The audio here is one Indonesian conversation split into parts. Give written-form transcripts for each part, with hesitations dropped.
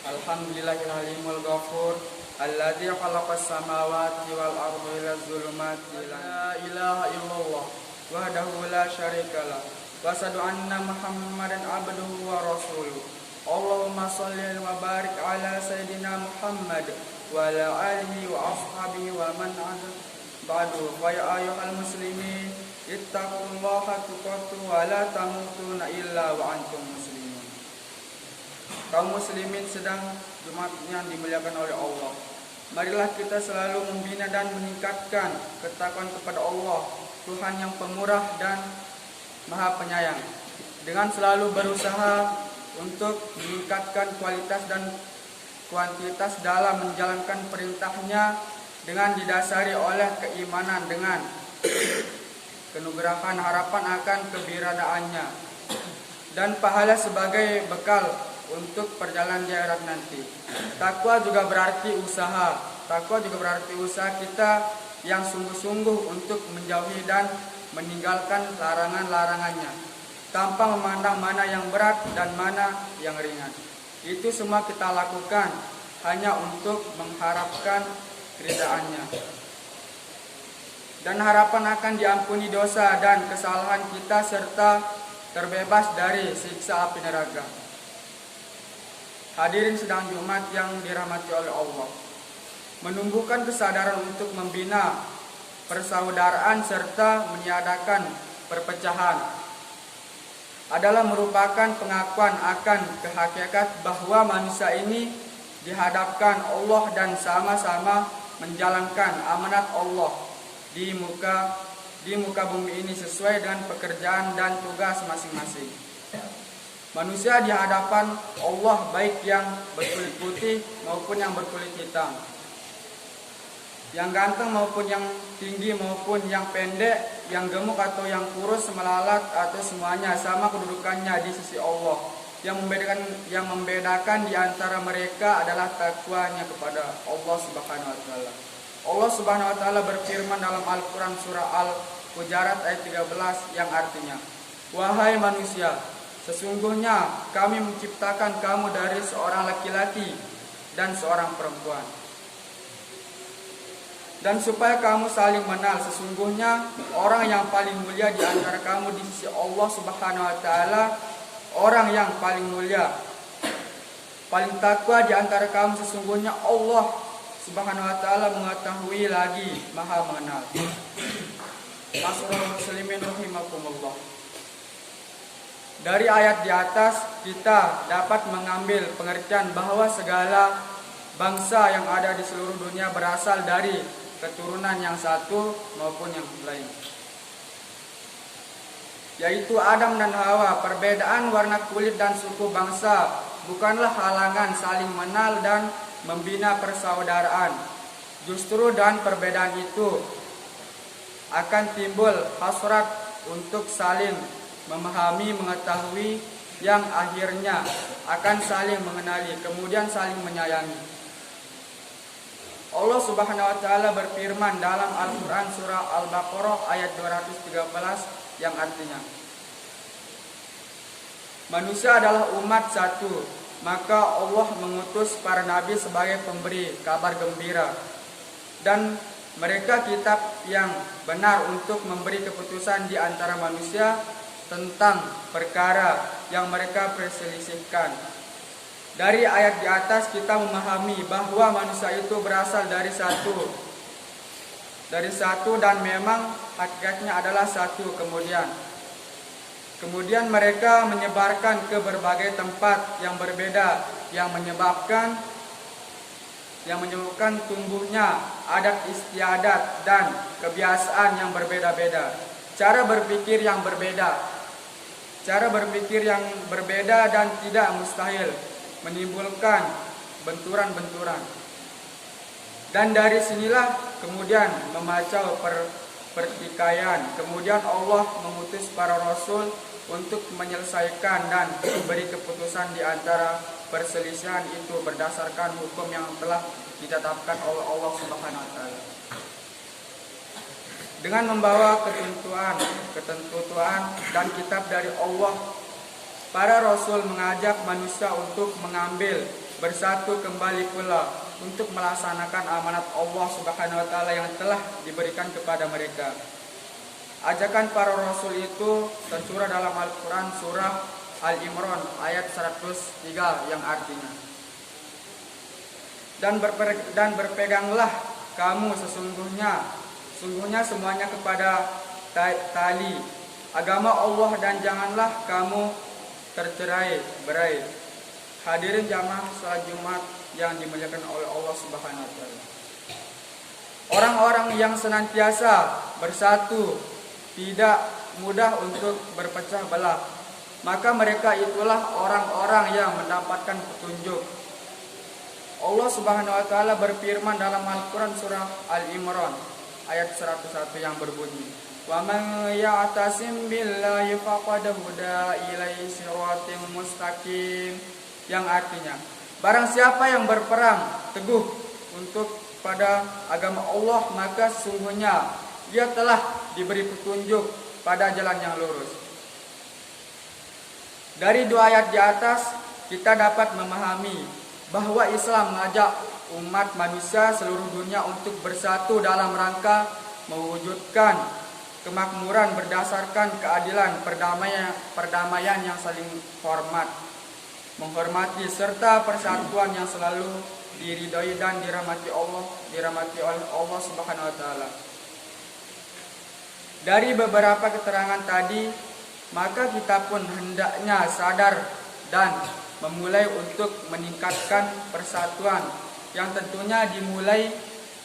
Alhamdulillahil halimul ghafur alladzi khalaqas samawati wal arda ila zulumati la ilaha illallah wahdahu la syarikalah wa asyhadu anna Muhammadan abduhu wa rasuluh. Allahumma shalli wa barik ala sayidina Muhammad wa ala alihi wa ashabihi wa man ada ba'du. Wa ya ayyuhal muslimin ittaqullaha tuqattu wa la tamutunna illa wa antum muslimun. Kaum muslimin sedang Jumat yang dimuliakan oleh Allah, marilah kita selalu membina dan meningkatkan ketakwaan kepada Allah, Tuhan yang pemurah dan maha penyayang, dengan selalu berusaha untuk meningkatkan kualitas dan kuantitas dalam menjalankan perintahnya, dengan didasari oleh keimanan dengan kenugerahan harapan akan keberadaannya dan pahala sebagai bekal untuk perjalanan di akhirat nanti. Takwa juga berarti usaha. Takwa juga berarti usaha kita yang sungguh-sungguh untuk menjauhi dan meninggalkan larangan-larangannya, tanpa memandang mana yang berat dan mana yang ringan. Itu semua kita lakukan hanya untuk mengharapkan keridhaannya dan harapan akan diampuni dosa dan kesalahan kita serta terbebas dari siksa api neraka. Hadirin sedang Jumat yang dirahmati oleh Allah, menumbuhkan kesadaran untuk membina persaudaraan serta meniadakan perpecahan adalah merupakan pengakuan akan kehakikat bahwa manusia ini dihadapkan Allah dan sama-sama menjalankan amanat Allah di muka bumi ini sesuai dengan pekerjaan dan tugas masing-masing. Manusia di hadapan Allah baik yang berkulit putih maupun yang berkulit hitam, yang ganteng maupun yang tinggi maupun yang pendek, yang gemuk atau yang kurus, melalat atau semuanya sama kedudukannya di sisi Allah. Yang membedakan di antara mereka adalah takwanya kepada Allah Subhanahu wa taala. Allah Subhanahu wa taala berfirman dalam Al-Qur'an surah Al-Hujurat ayat 13 yang artinya, "Wahai manusia, sesungguhnya kami menciptakan kamu dari seorang laki-laki dan seorang perempuan, dan supaya kamu saling mengenal. Sesungguhnya orang yang paling mulia di antara kamu di sisi Allah Subhanahu wa taala, orang yang paling mulia, paling takwa di antara kamu, sesungguhnya Allah Subhanahu wa taala mengetahui lagi maha mengenal." Masyaallah muslimin rahimakumullah. Dari ayat di atas kita dapat mengambil pengertian bahwa segala bangsa yang ada di seluruh dunia berasal dari keturunan yang satu maupun yang lain, yaitu Adam dan Hawa. Perbedaan warna kulit dan suku bangsa bukanlah halangan saling mengenal dan membina persaudaraan. Justru dan perbedaan itu akan timbul hasrat untuk saling memahami, mengetahui, yang akhirnya akan saling mengenali, kemudian saling menyayangi. Allah Subhanahu wa taala berfirman dalam Al-Qur'an surah Al-Baqarah ayat 213 yang artinya, "Manusia adalah umat satu, maka Allah mengutus para nabi sebagai pemberi kabar gembira, dan mereka kitab yang benar untuk memberi keputusan di antara manusia tentang perkara yang mereka perselisihkan." Dari ayat di atas kita memahami bahwa manusia itu berasal dari satu dan memang hakikatnya adalah satu. Kemudian mereka menyebarkan ke berbagai tempat yang berbeda, yang menyebabkan tumbuhnya adat istiadat dan kebiasaan yang berbeda-beda, cara berpikir yang berbeda dan tidak mustahil menimbulkan benturan-benturan. Dan dari sinilah kemudian memacau pertikaian. Kemudian Allah mengutus para rasul untuk menyelesaikan dan memberi keputusan di antara perselisihan itu berdasarkan hukum yang telah ditetapkan oleh Allah Subhanahu wa taala. Dengan membawa ketentuan dan kitab dari Allah, para rasul mengajak manusia untuk mengambil bersatu kembali pula untuk melaksanakan amanat Allah Subhanahu wa taala yang telah diberikan kepada mereka. Ajakan para rasul itu tercurah dalam Al-Qur'an surah Al-Imran ayat 103 yang artinya, dan berpeganglah kamu sesungguhnya semuanya kepada tali agama Allah, dan janganlah kamu tercerai-berai. Hadirin jamaah salat Jumat yang dimuliakan oleh Allah Subhanahu wa taala. Orang-orang yang senantiasa bersatu tidak mudah untuk berpecah belah, maka mereka itulah orang-orang yang mendapatkan petunjuk. Allah Subhanahu wa taala berfirman dalam Al-Qur'an surah Al-Imran ayat 101 yang berbunyi, "Wa man ya'tasim billahi faqad huda ilaihi siratal mustaqim." Yang artinya, barang siapa yang berperang teguh untuk pada agama Allah, maka sesungguhnya dia telah diberi petunjuk pada jalan yang lurus. Dari dua ayat di atas kita dapat memahami bahwa Islam mengajak umat manusia seluruh dunia untuk bersatu dalam rangka mewujudkan kemakmuran berdasarkan keadilan, perdamaian yang saling menghormati serta persatuan yang selalu diridhoi dan dirahmati oleh Allah Subhanahu wa taala. Dari beberapa keterangan tadi, maka kita pun hendaknya sadar dan memulai untuk meningkatkan persatuan yang tentunya dimulai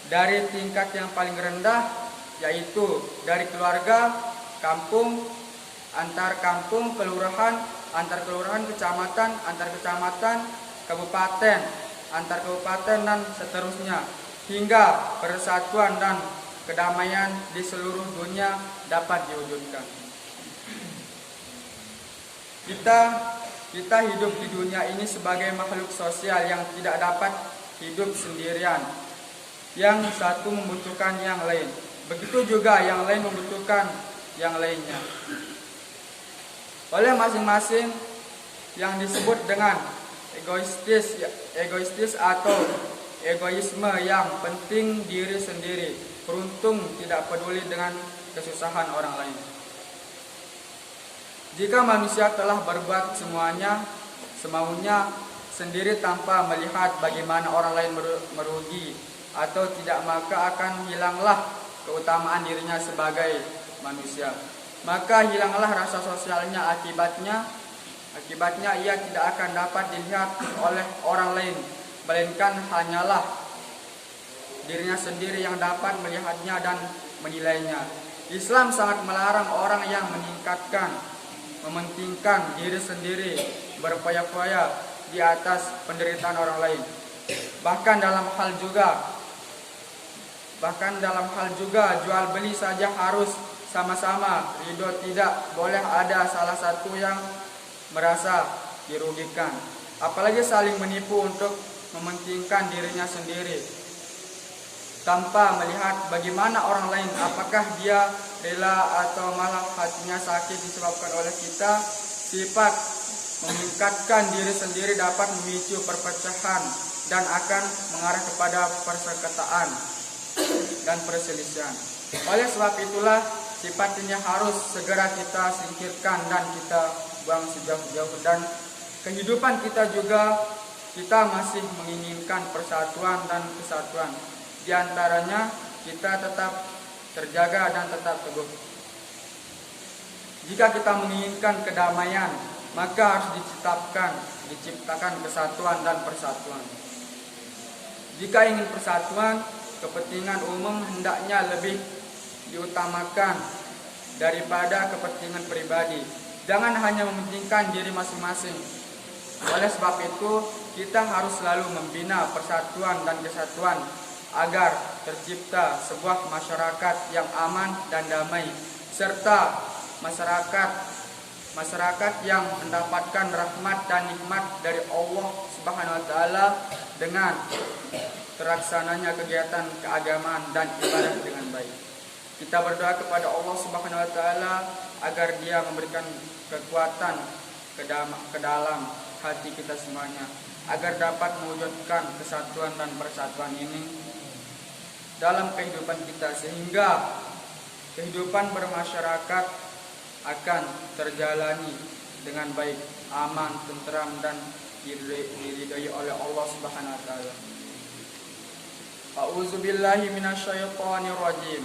dari tingkat yang paling rendah, yaitu dari keluarga, kampung, antar kampung, kelurahan, antar kelurahan, kecamatan, antar kecamatan, kabupaten, antar kabupaten, dan seterusnya, hingga persatuan dan kedamaian di seluruh dunia dapat diwujudkan. Kita hidup di dunia ini sebagai makhluk sosial yang tidak dapat hidup sendirian. Yang satu membutuhkan yang lain. Begitu juga yang lain membutuhkan yang lainnya. Oleh masing-masing yang disebut dengan egoistis atau egoisme yang penting diri sendiri, beruntung tidak peduli dengan kesusahan orang lain. Jika manusia telah berbuat semuanya semaunya sendiri tanpa melihat bagaimana orang lain merugi atau tidak, maka akan hilanglah keutamaan dirinya sebagai manusia. Maka hilanglah rasa sosialnya, akibatnya ia tidak akan dapat dilihat oleh orang lain, melainkan hanyalah dirinya sendiri yang dapat melihatnya dan menilainya. Islam sangat melarang orang yang mementingkan diri sendiri, berfoya-foya di atas penderitaan orang lain. Bahkan dalam hal juga jual beli saja harus sama-sama ridho, tidak boleh ada salah satu yang merasa dirugikan. Apalagi saling menipu untuk mementingkan dirinya sendiri tanpa melihat bagaimana orang lain, apakah dia rela atau malah hatinya sakit disebabkan oleh kita. Sifat meningkatkan diri sendiri dapat memicu perpecahan dan akan mengarah kepada persengketaan dan perselisihan. Oleh sebab itulah sifat ini harus segera kita singkirkan dan kita buang sejauh-jauh. Dan kehidupan kita juga, kita masih menginginkan persatuan dan kesatuan. Di antaranya kita tetap terjaga dan tetap teguh. Jika kita menginginkan kedamaian, maka harus diciptakan kesatuan dan persatuan. Jika ingin persatuan, kepentingan umum hendaknya lebih diutamakan daripada kepentingan pribadi. Jangan hanya mementingkan diri masing-masing. Oleh sebab itu, kita harus selalu membina persatuan dan kesatuan agar tercipta sebuah masyarakat yang aman dan damai, serta masyarakat yang mendapatkan rahmat dan nikmat dari Allah Subhanahu wa taala dengan terlaksananya kegiatan keagamaan dan ibadah dengan baik. Kita berdoa kepada Allah Subhanahu wa taala agar Dia memberikan kekuatan ke dalam hati kita semuanya, agar dapat mewujudkan kesatuan dan persatuan ini dalam kehidupan kita, sehingga kehidupan bermasyarakat akan terjalani dengan baik, aman, tentram, dan diridhai oleh Allah Subhanahu wa taala. A'udzubillahi minasyaitonir rajim.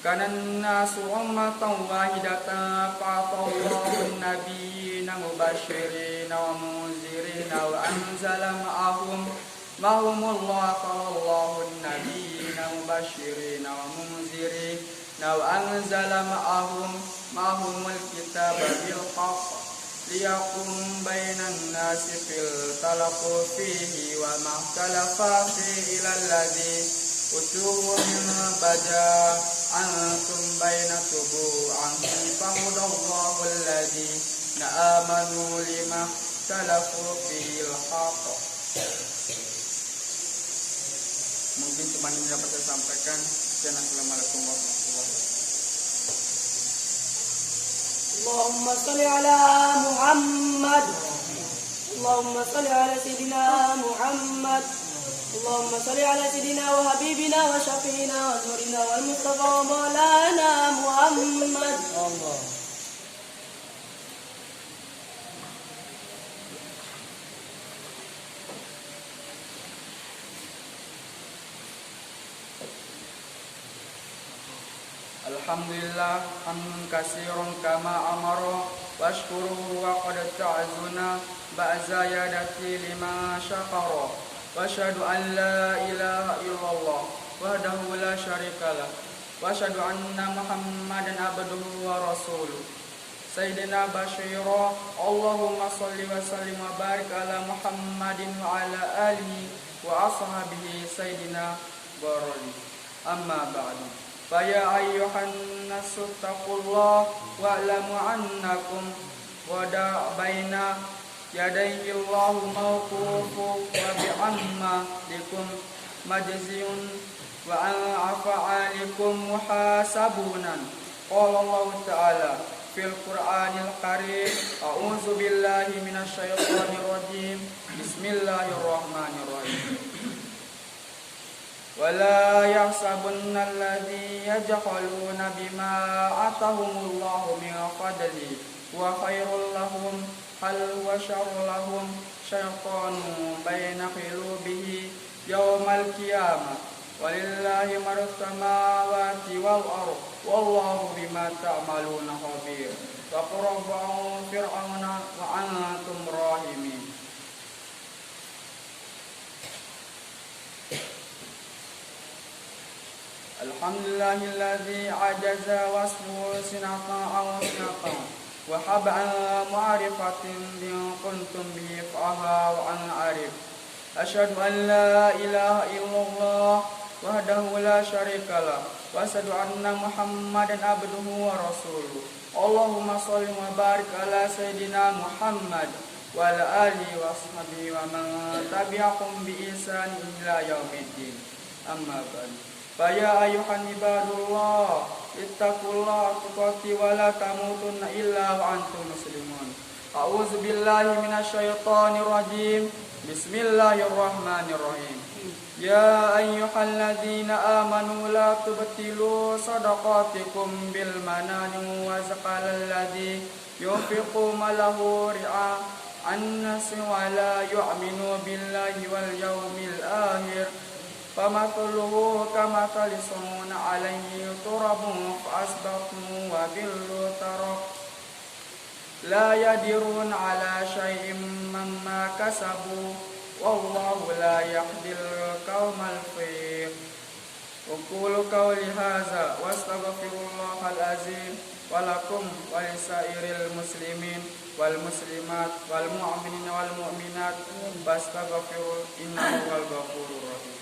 Kanan nasu ummatan wahidatan fa'atallahun nabiyina mubasysyirin wa munzirin wa anzala ma'ahumullah sallallahu nabiyina mubasysyirin wa munzirin wa anzala ma'ahumul kitaba bil haqq liyahkum bainan nasi fil talaqu fihi wa ma ikhtalafa fihi ilal ladzi utuhu min bada antum baina tubu'an fahudallahu alladzi amanu lima ikhtalafu fil haqq. Mungkin cuma ini dapat saya sampaikan. Assalamualaikum warahmatullahi wabarakatuh. اللهم صل على محمد اللهم صل على سيدنا محمد اللهم صل على سيدنا وحبيبنا وشفينا وزورنا والمصطفى ومولانا محمد. Alhamdulillah hamdan katsiran kama amara washkuruhu wa qad ta'azuna ba'za yadati lima syakara wa asyhadu an la ilaha illallah wahdahu la syarikalah wa asyhadu anna Muhammadan abduhu wa rasuluh sayyidina basyira. Allahumma shalli wa sallim wa barik ala Muhammadin wa ala alihi wa ashabihi sayyidina barali. Amma ba'du. Faya ayyuhan nasu taqullah wa'lamu annakum wada baina yadayhi Allahu mawqufu wa bi'amma likum majziyun wa an afa'alikum muhasabunan. Qala Allah Ta'ala fil Qur'anil Karim, a'udzu billahi minasyaitonir rajim. Bismillahirrahmanirrahim. Wala yahsabunna alladhi yajhaluna bima atahumullahu min fadli wa khairul lahum hal wa syarrul lahum syaitanu baina qulubihi yaumal qiyamah walillahi marus samawati wal ardh wallahu bima ta'maluna khabir. Wa qurra'u fir'auna wa antum rahimin. Alhamdulillahilladzi ajaza wasfu sinata aw sinata wa hab'a ma'rifatin bi kuntum bihi fa'aha wa an arif. Asyhadu an la ilaha illallah wahdahu la syarikalah wa asyhadu anna Muhammadan abduhu wa rasuluh. Allahumma shalli wa barik ala sayidina Muhammad wa ala alihi wa sahbihi wa man tabi'ahum bi ihsan ila yaumiddin. Amma ba'du. Faya ayuhan ibadullah ittaqullaha tuqati wa la tamutunna illa wa antum muslimun. A'udzu billahi minasyaitonir rajim. Bismillahirrahmanirrahim. Ya ayyuhalladzina amanu la tubtilu sadaqatikum bil manani wa zaqalal ladzi yunfiqu malahu ri'a an-nasi wa la yu'minu billahi wal yawmil akhir. Famatuluhu kamathali sumuna alaihi turabun fa'asbahtum wa billu tarak la yadirun ala syai'im mamma kasabu wallahu la yahdil qaumal fasiq. Aqulu qawli hadza wastaghfirullahal azim wa lakum wa lisairil muslimin wal muslimat wal mu'minina wal mu'minat fastaghfiru innahu wal ghafurur rahim.